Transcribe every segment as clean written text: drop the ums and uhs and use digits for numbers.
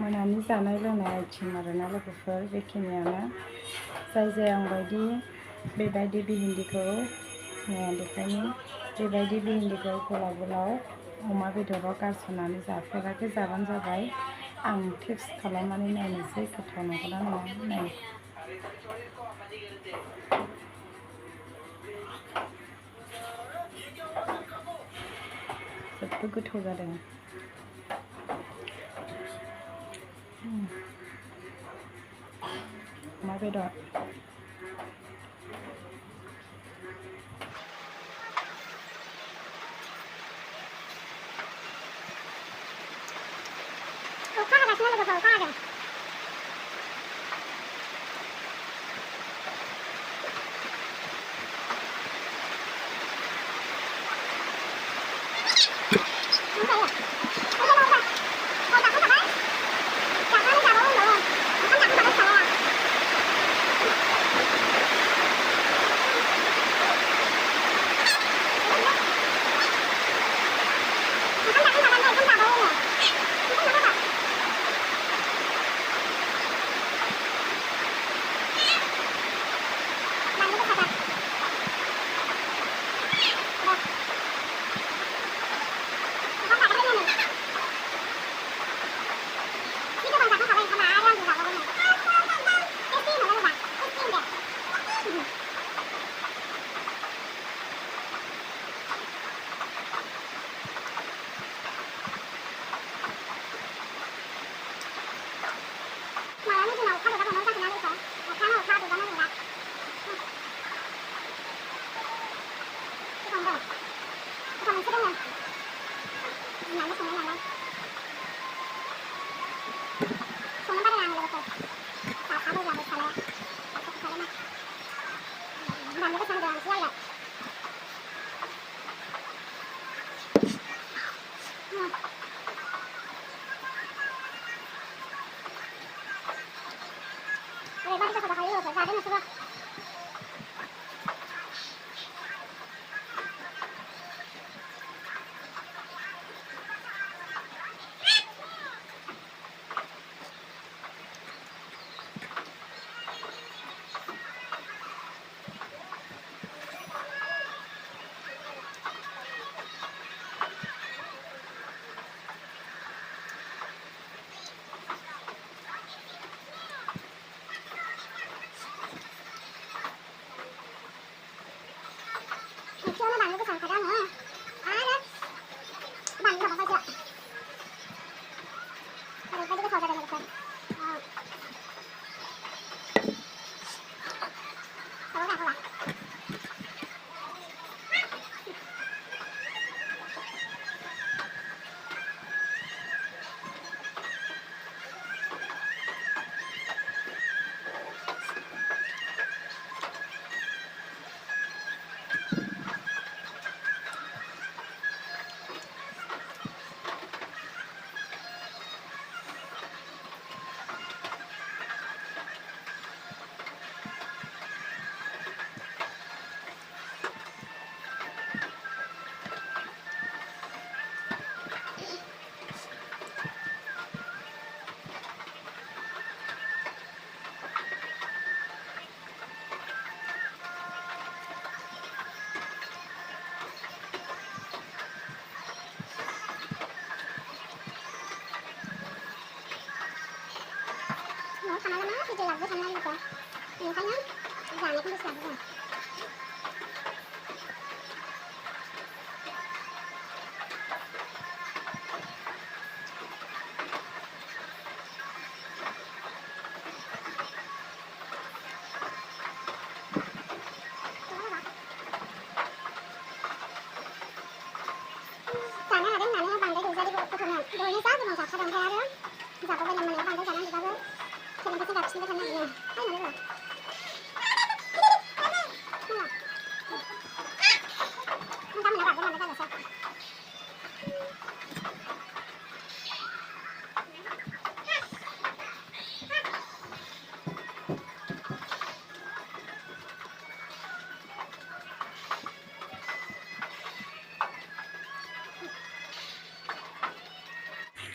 मोनानि जानाय लोंनाय आइटेम आरोना लोगोफोर बेखिनियानो जाय आंबायदि बेबायदि भिन्दिखौ देखायनो बेबायदि भिन्दिखौ गोलाव अमा बेदराव गारसननानै जाफेराखै जाबानो जाबाय आं टेस्ट खालामनानै नायनोसै गोथाव नंगौना नङा नाय जोबोद गोथाव जादों अमा बेदर अखा हागासिनो लोगोफोर अखा हादों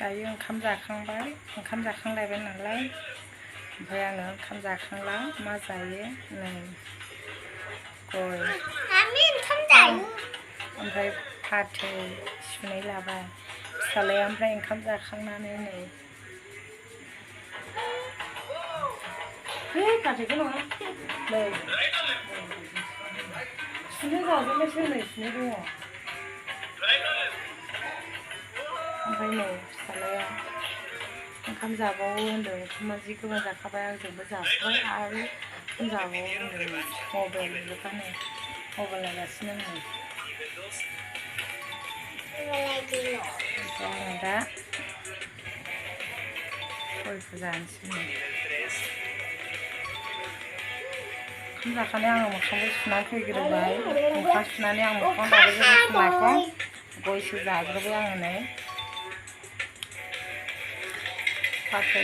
दायो ओंखाम जाखांबाय ओंखाम जाखांलायबाय नालाय ओमफ्राय आङो ओंखाम जाखांला मा जायो नै गय ओमफ्राय फाथै सुनै लाबाय फिसालाया ओमफ्राय ओंखाम जाखांनानै नै फाथैखौ नङा नै सुनै जाजोबनोसै नै सुनै दङ ओमफ्राय नै फिसालाया ओंखाम जाबावो होनदों ओंखामा जि गोबां जाखाबाय आंजोंबो जाबाय आरो ओंखाम जाबावो होनदों मबाइल नुबानो मबाइल नायगासिनो नै ओमफ्राय आङो दा गयखौ जानोसै नै ओंखाम जाखानाय आङो मोखांखौ सुनानै फैग्रोबाय मोखां सुनानै आं मोखां दाबोजों सुनायखौ गयसो जाग्रोबाय आङो नै फाथै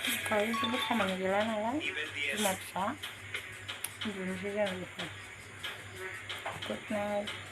ओमफ्राय जेबो खामानि गैला नालाय बिमा फिसा उन्दुनोसै जों गुड नाइट